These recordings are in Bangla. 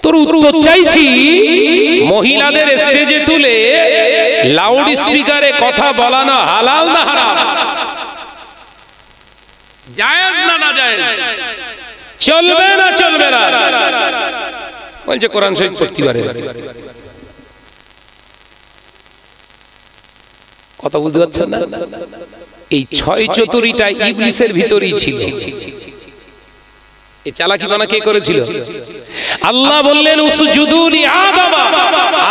তোর উত্তর চাইছি, মহিলাদের স্টেজে তুলে লাউড স্পিকারে কথা বলানো হালাল না হারাম? জায়েজ না নাজায়েজ? চলবে না চলবে না? বলছে কোরআন শরীফ পড়তে পারে। কথা বুঝতে পারছেন না? এই ছয় চতুরিটা ইবলিসের ভিতরেই ছিল। এই চালাকি বানা কে করেছিল? আল্লাহ বললেন উসজুদু লি আদম,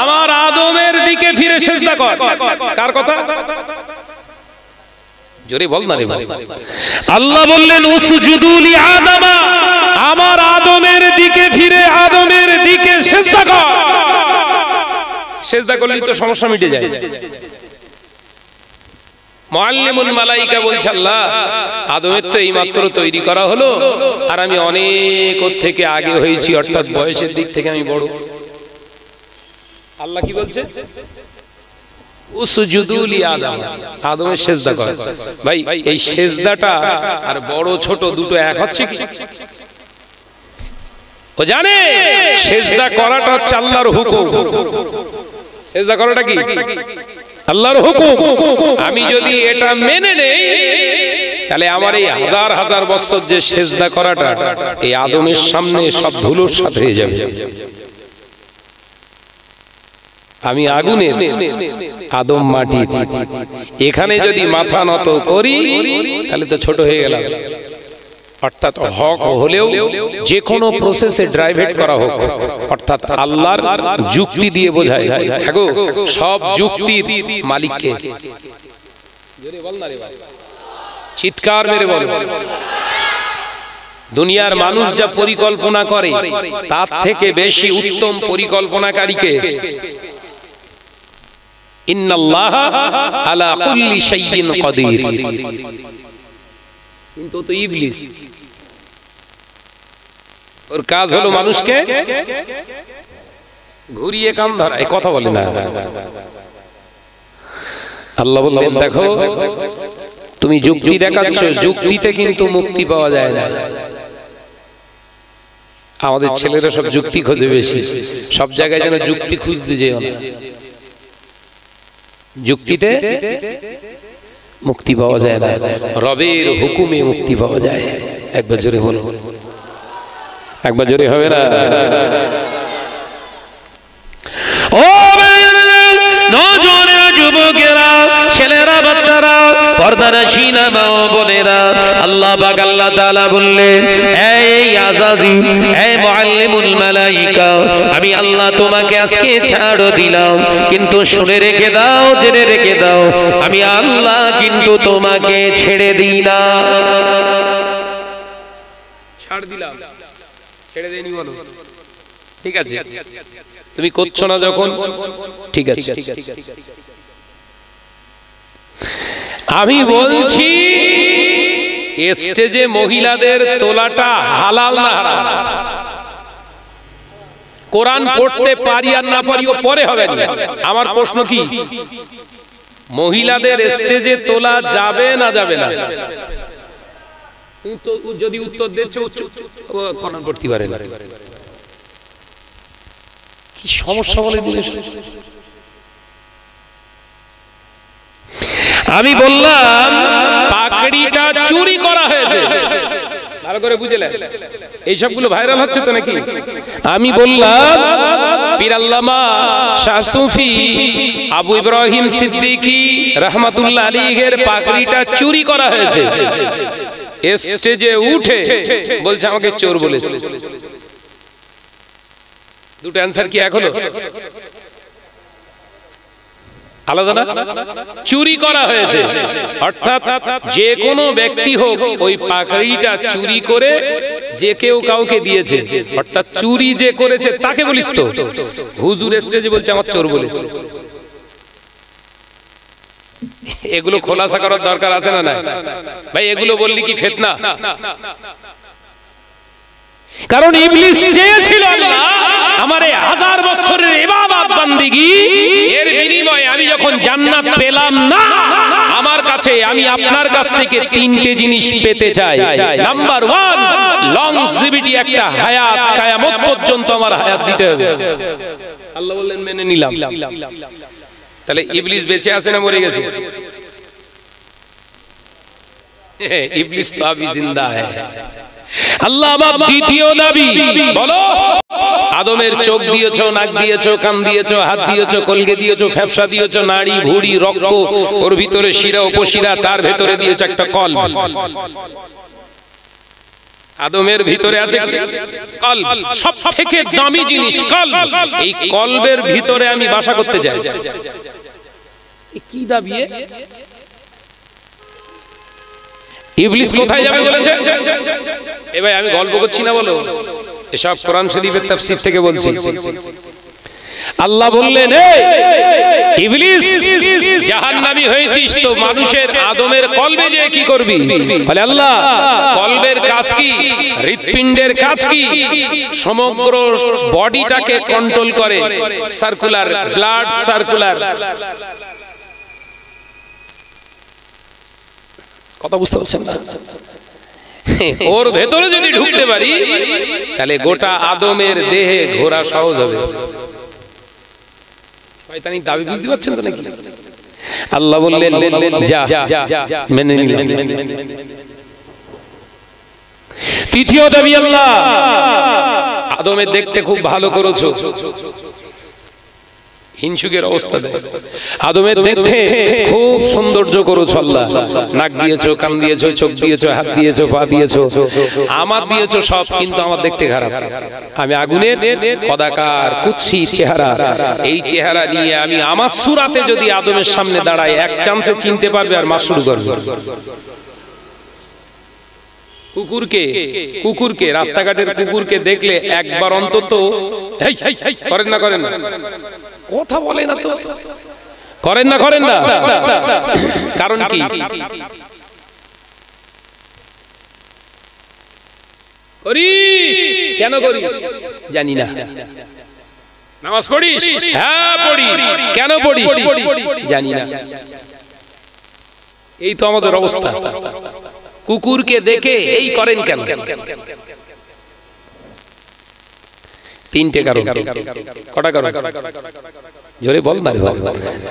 আমার আদমের দিকে ফিরে সিজদা কর। কার কথা? জোরে বল না রে ভাই। আল্লাহ বললেন উসজুদু লি আদম, আমার আদমের দিকে ফিরে আদমের দিকে সিজদা কর। সিজদা করলেই তো সমস্যা মিটে যায়। মুআল্লিমুল মালাইকা বলছে আল্লাহ আদমের তো এইমাত্র তৈরি করা হলো, আর আমি অনেক ওর থেকে আগে হয়েছি, অর্থাৎ বয়সের দিক থেকে আমি বড়। আল্লাহ কি বলছে? উসজুদু লি আদম, আদমের সিজদা কর। ভাই এই সিজদাটা আর বড় ছোট দুটো এক হচ্ছে কি? ও জানে সিজদা করাটা হচ্ছে আল্লাহর হুকুম। সিজদা করাটা কি? আল্লাহর হুকুম। আমি যদি এটা মেনে নেই তাহলে আমার এই হাজার হাজার বছর যে সিজদা করাটা এই আদমের সামনে সব ধুলোর সাথে হয়ে যাবে। আমি আগুনের, আদম মাটির, এখানে যদি মাথা নত করি তাহলে তো ছোট হয়ে গেলাম। অর্থাৎ হক হলেও যে কোনো প্রসেসে ড্রাইভেট করা হোক, অর্থাৎ আল্লাহর যুক্তি দিয়ে বোঝায়। হ্যাগো সব যুক্তির মালিককে চিৎকার মেরে বল। দুনিয়ার মানুষ যা পরিকল্পনা করে তার থেকে বেশি উত্তম পরিকল্পনাকারীকে। ইন্নাল্লাহা আলা কুল্লি শাইইন কাদির। কিন্তু তো ইবলিস, ওর কাজ হলো মানুষকে ঘুরিয়ে কাম ধরা। এই কথা বলে না। আল্লাহ বললেন দেখো তুমি যুক্তি দেখাচ্ছ, যুক্তিতে কিন্তু মুক্তি পাওয়া যায় না। আমাদের ছেলেরা সব যুক্তি খোঁজে বেশি, সব জায়গায় যেন যুক্তি খুঁজতে যেও না। যুক্তিতে মুক্তি পাওয়া যায় না, রবের হুকুমে মুক্তি পাওয়া যায়। একবার জোরে বলো, একবার জোরে হবে না? ও নজরের যুবকেরা, ছেলেরা, বাচ্চারা, পর্দার শিনা মা ও বোনেরা, আল্লাহ পাক আল্লাহ তাআলা বললেন এই আযাজি, এই মুআল্লিমুল মালাইকা, আমি আল্লাহ তোমাকে আজকে ছাড় দিলাম, কিন্তু শুনে রেখে দাও, জেনে রেখে দাও, আমি আল্লাহ কিন্তু তোমাকে ছেড়ে দিলাম। ছাড় দিলাম, ছেড়ে দেইনি বলো। ঠিক আছে, তুমি করছো না যখন, ঠিক আছে। আমি বলছি স্টেজে মহিলাদের তোলাটা হালাল না হারাম? কোরআন পড়তে পারি আর না পারি ও পরে হবে না। আমার প্রশ্ন কি, মহিলাদের স্টেজে তোলা যাবে না যাবে না? যদি উত্তর দিচ্ছে কোরআন পড়তে পারে না, কি সমস্যা বলে দিলেন? আমি বললাম পাগড়িটা চুরি করা হয়েছে, ভালো করে বুঝলেন? এই সবগুলো ভাইরাল হচ্ছে তো নাকি? আমি বললাম পীর আল্লামা শাহ সুফি আবু ইব্রাহিম সিদ্দিকী রাহমাতুল্লাহ আলাইহির পাগড়িটা চুরি করা হয়েছে। স্টেজে উঠে বলছে আমাকে চোর বলেছে। দুটো অ্যানসার কি এক হলো? আলাদা না? চুরি করা হয়েছে, অর্থাৎ যে কোনো ব্যক্তি হোক ওই পাগড়িটা চুরি করে যে কেউ কাউকে দিয়েছে, অর্থাৎ চুরি যে করেছে তাকে বলিস তো। হুজুর স্টেজে বলছে আমার চোর বলেছে। এগুলো খোলাসা করার দরকার আছে না? না ভাই, এগুলো বললি কি ফিতনা? কারণ ইবলিস চেয়েছিল আল্লাহ আমার এই 1000 বছরের ইবাদত বান্দিগি এর বিনিময়ে আমি যখন জান্নাত পেলাম না, আমার কাছে আমি আপনার কাছ থেকে তিনটে জিনিস পেতে চাই। নাম্বার 1, লংজিভিটি, একটা হায়াত, কিয়ামত পর্যন্ত আমার হায়াত দিতে হবে। আল্লাহ বললেন মেনে নিলাম। তাহলে ইবলিস বেঁচে আছে না মরে গেছে? ইবলিস তো আবি জিন্দা है। আল্লাহ আমার দ্বিতীয় দাবি, বলো আদমের চোখ দিয়েছো, নাক দিয়েছো, কান দিয়েছো, হাত দিয়েছো, কলকে দিয়েছো, ফ্যাপসা দিয়েছো, নাড়ি ভুঁড়ি রক্ত, ওর ভিতরে শিরা উপশিরা, তার ভেতরে দিয়েছো একটা কলব। আদমের ভিতরে আছে কলব, সবথেকে দামি জিনিস কলব। এই কলবের ভিতরে আমি বাসা করতে চাই। কি দাবি? ইবলিস কোথায় যাবে বলেছে? এ ভাই আমি গল্প করছি না, বলো এসব কোরআন শরীফের তাফসীর থেকে বলছি। আল্লাহ বললেন, ইবলিস জাহান্নামী হয়েছিস তো মানুষের আদমের কলবে যে কি করবি? বলে আল্লাহ কলবের কাজ কি? হৃৎপিণ্ডের কাজ কি? সমগ্র বডিটাকে কন্ট্রোল করে, সার্কুলার ব্লাড সার্কুলার। কথা বুঝতে পারছেন না? ওর ভেতরে যদি ঢুকতে পারি তাহলে গোটা আদমের দেহে ঘোরা সহজ হবে। শয়তানি দাবি বুঝতে পারছেন তো নাকি? আল্লাহ বললেন যা, মেনে নিলাম। তৃতীয় দাবি, আল্লাহ আদমের দেখতে খুব ভালো করেছো। হিংসুকের অবস্থা দেয়, আদমের দেখতে খুব সৌন্দর্য করেছো আল্লাহ। নাক দিয়েছো, কান দিয়েছো, চোখ দিয়েছো, হাত দিয়েছো, পা দিয়েছো, আমার দিয়েছো সব, কিন্তু আমার দেখতে খারাপ। আমি আগুনের কদাকার কুৎসি চেহারা। এই চেহারা নিয়ে আমি আমার সুরাতে যদি আদমের সামনে দাঁড়াই, এক চান্সে চিনতে পারবে আর মাস শুরু করবে। কুকুরকে রাস্তাঘাটের কুকুরকে দেখলে একবার অন্তত করেন না? করেন না? কথা বলে না তো, করেন না? করেন না? কারণ কি? করি কেন করি জানি না। নামাজ পড়িস? হ্যাঁ পড়ি। কেন পড়িস জানি না। এই তো আমাদের অবস্থা। কুকুরকে দেখে এই করেন কেন? তিনটে কারণ। কটা কারণ? জোরে বল না।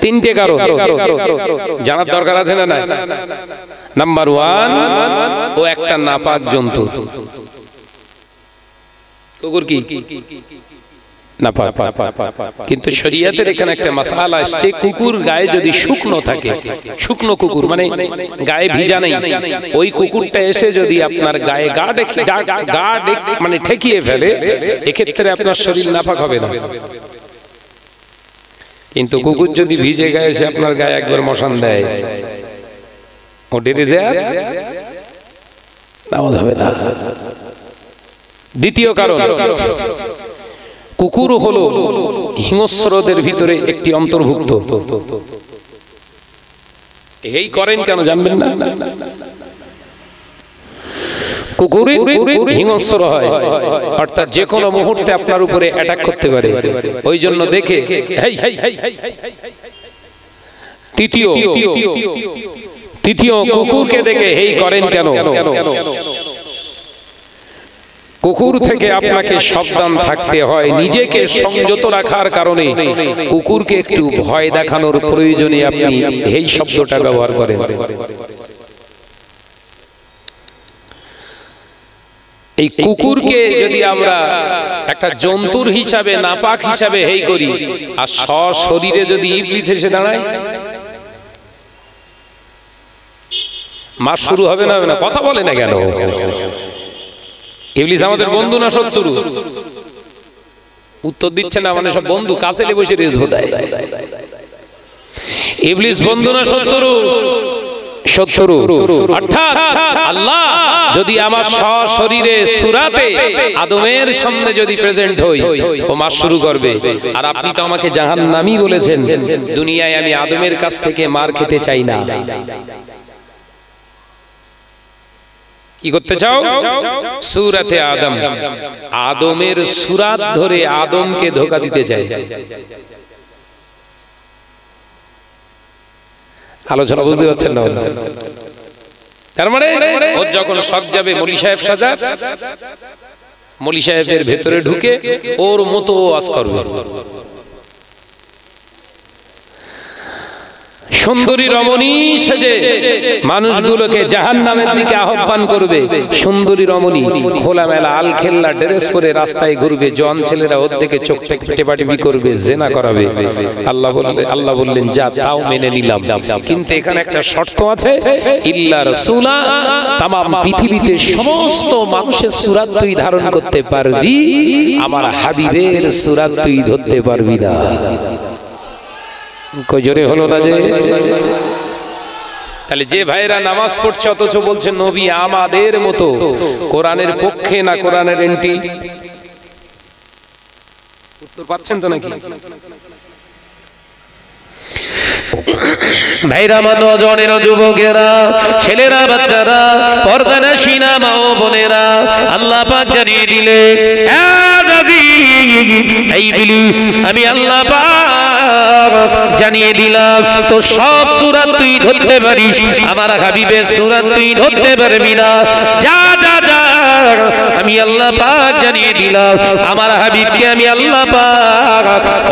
তিনটে কারণ জানার দরকার আছে না? নাম্বার 1, ও একটা নাপাক জন্তু। কুকুর কি নাপাক? কিন্তু শরীয়তের এখানে একটা মাসআলা আসছে, কুকুর গায়ে যদি শুকনো থাকে, শুকনো কুকুর মানে গায়ে ভিজা নেই, ওই কুকুরটা এসে যদি আপনার গায়ে গা মানে ঠেকিয়ে ফেলে, এক্ষেত্রে আপনার শরীর নাপাক হবে না। কিন্তু কুকুর যদি ভিজে গায়ে এসে আপনার গায়ে একবার মশান দেয়, ও ডেরে যায়, নামাজ হবে না। দ্বিতীয় কারণ, কুকুর হলো হিংস্রদের ভিতরে একটি অন্তর্ভুক্ত। এই করেন কেন জানবেন না? কুকুর হিংস্র হয়, অর্থাৎ যে কোনো মুহূর্তে আপনার উপরে অ্যাটাক করতে পারে। ওই জন্য দেখে তৃতীয় কুকুরকে দেখে এই করেন কেন? কুকুর থেকে আপনাকে সাবধান থাকতে হয়, নিজেকে সংযত রাখার কারণে কুকুরকে একটু ভয় দেখানোর প্রয়োজনে আপনি এই শব্দটা ব্যবহার করেন। এই কুকুরকে যদি আমরা একটা জন্তুর হিসাবে, নাপাক হিসাবে হেই করি, আর সশরীরে যদি ইবলিস এসে দাঁড়ায়, মাস শুরু হবে না? হবে না? কথা বলে না কেন? ইবলিস আমাদের বন্ধু না শত্রু? উত্তর দিচ্ছে না, মানে সব বন্ধু, কাছে বসে রেস বোধায়। ইবলিস বন্ধু না শত্রু? শত্রু। অর্থাৎ আল্লাহ যদি আমার সশরীরে সূরাতে আদমের সামনে যদি প্রেজেন্ট হই, ও মাস শুরু করবে। আর আপনি তো আমাকে জাহান্নামী বলেছেন, দুনিয়ায় আমি আদমের কাছ থেকে মার খেতে চাই না। কি করতে চাও? সূরাতে আদম, আদমের সূরাত ধরে আদমকে ধোঁকা দিতে চাই। আলোচনা বুঝতে পারছেন না? তার মানে ওর যখন শখ যাবে মলি সাহেব সাজা, মলি সাহেবের ভেতরে ঢুকে ওর মতো ওয়াজ করবে। সুন্দরী রমণী সেজে মানুষগুলোকে জাহান্নামের দিকে আহ্বান করবে। সুন্দরী রমণী খোলামেলা আলখেল্লা ড্রেস পরে রাস্তায় ঘুরবে, জওয়ান ছেলেরা ওর দিকে চোখ টেপাটিপি করবে, জেনা করাবে। আল্লাহ বললেন যা, তাও মেনে নিলাম, কিন্তু এখানে একটা শর্ত আছে, ইল্লা রাসূলা, তামাম পৃথিবীতে সমস্ত মানুষের সূরত তুই ধারণ করতে পারবি, আমার হাবিবের সূরত তুই ধরতে পারবি না। কই জোরে হলো না যে? তাহলে যে ভাইরা নামাজ পড়ছে অথচ বলছে নবী আমাদের মতো, কোরআনের পক্ষে না কোরআনের এন্টি? উত্তর পাচ্ছেন তো নাকি? ভাইরা, নজনেরা, যুবকেরা, ছেলেরা, বাচ্চারা, পর্দানশীনা মা ও বোনেরা, আল্লাহ পাক জানিয়ে দিলে এই ইবলিস, আমি আল্লাহ পাক জানিয়ে দিলাম তো সব সূরা তুই ধরতে পারিস, আমার হাবিবের সূরা তুই ধরতে পারবি না। যা যা যা, আমি আল্লাহ পাক জানিয়ে দিলাম আমার হাবিবকে আমি আল্লাহ পাক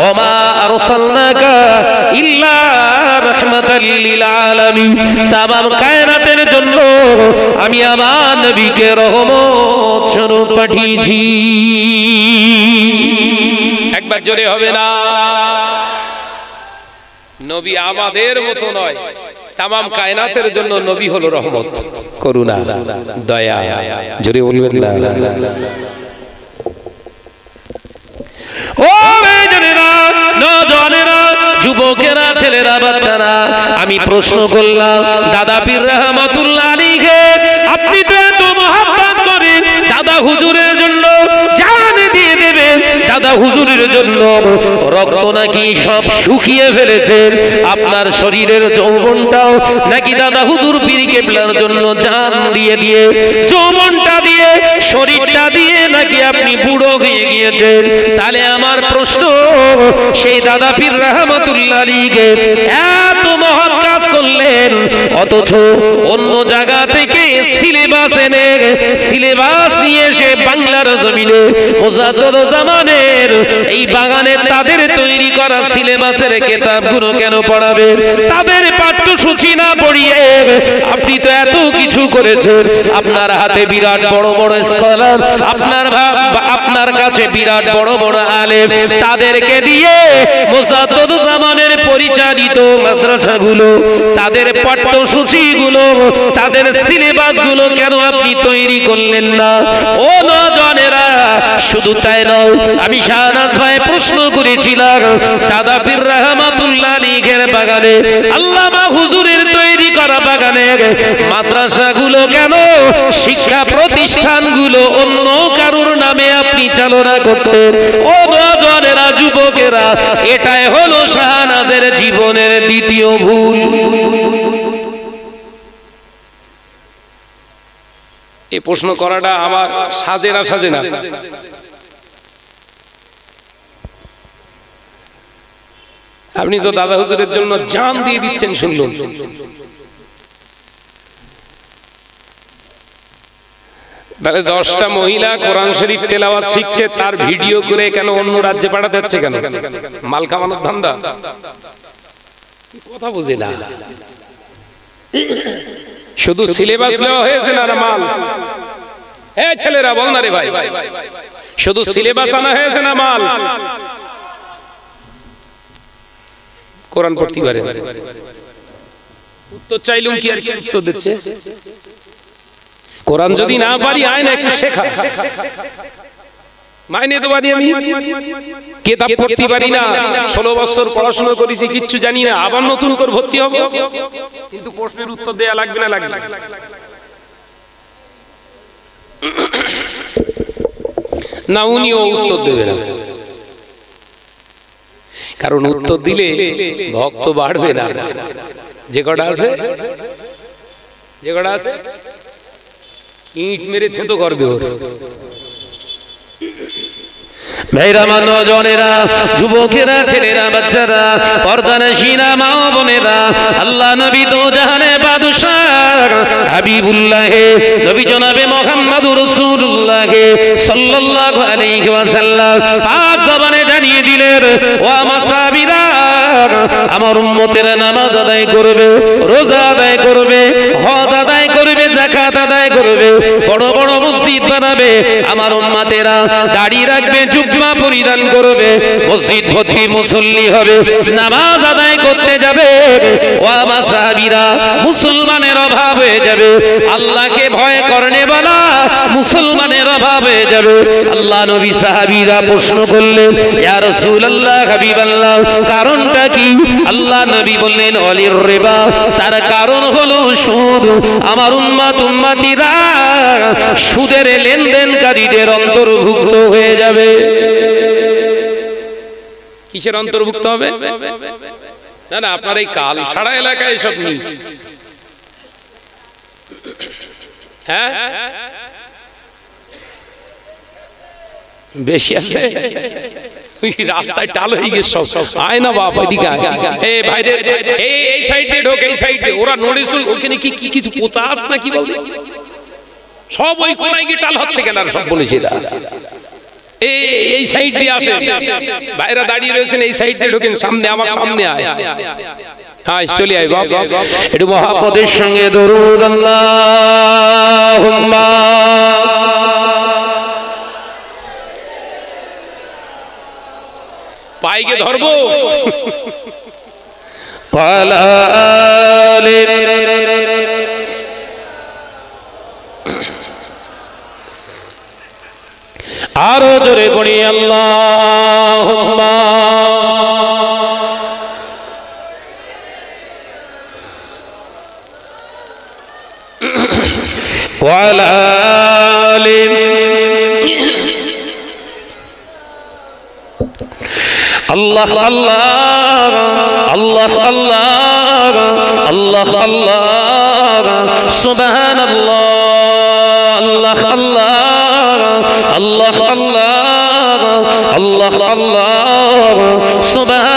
ওমা আরসালনাকা ইল্লা রাহমাতাল লিল আলামিন, তামাম কায়নাতের জন্য আমি আমার নবীকে রহমত স্বরূপ পাঠিয়েছি। একবার জোরে হবে না? নবী আমাদের মতো নয়, তামাম কায়নাতের জন্য নবী হলো রহমত, করুণা, দয়া। জোরে বলবেন না? ও মেয়েরা, নজনেরা, যুবকেরা, ছেলেরা, বাচ্চারা, আমি প্রশ্ন করলাম দাদা পীর রহমাতুল্লাহ আলাইহি, আপনি তো এত মহব্বত করেন, দাদা হুজুরের জন্য জান দিয়ে দেবেন, দাদা হুজুরের জন্য রক্ত নাকি সব শুকিয়ে ফেলেছেন, আপনার শরীরের যৌবনটাও নাকি দাদা হুজুর পীর কেবলার জন্য জান দিয়ে দিয়ে, যৌবনটা দিয়ে, শরীরটা দিয়ে নাকি আপনি বুড়ো হয়ে গিয়েছেন। তাহলে আমার প্রশ্ন, সেই দাদা পীর রহমাতুল্লাহ আলাইহি এত মহৎ কাজ করলেন, অথচ অন্য জায়গা থেকে সিলেবাস এনে, সিলেবাস নিয়ে এসে বাংলার জমিনে মুজাদ্দেদ জামানের এই বাগানে তাদের তৈরি করা সিলেবাসের কিতাবগুলো কেন পড়াবেন? তাদের পাঠ্যসূচি না পড়িয়ে আপনি তো এত কিছু করেছেন, আপনার হাতে বিরাট বড় বড় স্কলার, আপনার কাছে বিরাট বড় বড় আলেম, তাদেরকে দিয়ে মুজাদ্দেদ জামানের পরিচালিত মাদ্রাসাগুলো, তাদের পাঠ্যসূচিগুলো, তাদের সিলেবাসগুলো কেন আপনি তৈরি করলেন না? ও নজনেরা, শুধু তাই নয়, আমি শাহনাজ ভাই প্রশ্ন করেছিলাম দাদা পীর রহমাতুল্লাহ আলাইহির বাগানে, আল্লামা হুজুরের তৈরি করা বাগানে মাদ্রাসাগুলো কেন, শিক্ষা প্রতিষ্ঠানগুলো অন্য কারোর নামে আপনি চালনা করতেন? ও নজনেরা, যুবকেরা, এটাই হলো শাহনাজের জীবনের দ্বিতীয় ভুল। এই প্রশ্ন করাটা আমার সাজে না, সাজে না? আপনি তো দাদা হুজুরের জন্য জান দিয়ে দিচ্ছেন, শুনলুন। তাহলে 10টা মহিলা কোরআন শরীফ তেলাওয়াত শিখছে, তার ভিডিও করে কেন অন্য রাজ্যে পাঠাতে হচ্ছে? কেন? মাল কামানোর ধান্দা? কথা বুঝে না। শুধু সিলেবাস নেওয়া হয়েছে না মাল? হ্যাঁ ছেলেরা বল না রে ভাই, শুধু সিলেবাস আনা হয়েছে না মাল? কোরআন পড়তে পারে, উত্তর চাইলুম কি আর কি উত্তর দিচ্ছে? কোরআন যদি না পারি আয় না একটু শেখা, মাইনে তো পারি, আমি কিতাব পড়তে পারি না, 16 বছর পড়াশোনা করেছি, কিচ্ছু জানি না, আবার নতুন করে ভর্তি হব, কিন্তু প্রশ্নের উত্তর দেয়া লাগবে না? লাগবে না? উনিও উত্তর দেবে না, কারণ উত্তর দিলে ভক্ত বাড়বে না। যে কটা আছে, যে কটা আছে ইট মেরে থেতো করবে ওর। ভাইরা নওজনেরা, যুবকেরা, ছেলেরা, বাচ্চারা, পর্দানশীনা মা বোনেরা, আল্লাহ নবী দো জাহানে বাদশাহ হাবিবুল্লাহ নবী জনাবে মুহাম্মদুর রাসূলুল্লাহ সাল্লাল্লাহু আলাইহি ওয়াসাল্লাম পাক জবানে জানিয়ে দিলেন, ও আমার সাহাবীরা, আমার উম্মতেরা নামাজ আদায় করবে, রোজা আদায় করবে, হজ আদায় করবে, যাকাত আদায় করবে, বড় বড় মসজিদ বানাবে, আমার উম্মতেরা দাড়ি রাখবে, জুব্বা পরিধান করবে, মসজিদ ভর্তি মুসল্লি হবে, নামাজ আদায় করতে যাবে। ও আমার সাহাবীরা, মুসলমানের অভাব হয়ে যাবে, আল্লাহকে ভয় করনে বলা মুসলমানের অভাব হয়ে যাবে। আল্লাহ নবী সাহাবীরা প্রশ্ন করলেন, ইয়া রাসূলুল্লাহ, হাবিবাল্লাহ, কারণটা কি? আল্লাহ নবী বললেন, অলির রিবা, তার কারণ হলো সুদ। আমার উম্মতিরা সুদের লেনদেনকারীদের অন্তর্ভুক্ত হয়ে যাবে। কিসের অন্তর্ভুক্ত হবে? না না, আপনার এই কাল ছাড়া এলাকায় এসব নেই। হ্যাঁ, বেশি আছে, রাস্তায় টাল হয়ে গেছে সব। আয় না বাপ, এদিকে এই ভাইদের এই সাইড দিয়ে ঢোক, এই সাইড দিয়ে। ওরা নড়েছিল ওখানে কি কিছু পোতাস না কি বলবে, সব ওই কোনায় গিয়ে টাল হচ্ছে কেন সব বলেছে। এই সাইড দিয়ে আসে, ভাইরা দাঁড়িয়ে রয়েছেন, এই সাইড দিয়ে ঢোকেন, সামনে আমার সামনে আয়। হ্যাঁ, চলে আয় বাপ, একটু মহাপদের সঙ্গে দরুদ আল্লাহুম্মা পাইকে ধরবো আরো জোরে পড়ি আল্লাহুম্মা ওয়া আলা আলি আল্লাহ আল্লাহ আল্লাহ আল্লাহ আল্লাহ আল্লাহ সুবহানাল্লাহ আল্লাহ আল্লাহ আল্লাহ আল্লাহ আল্লাহ আল্লাহ সুবহান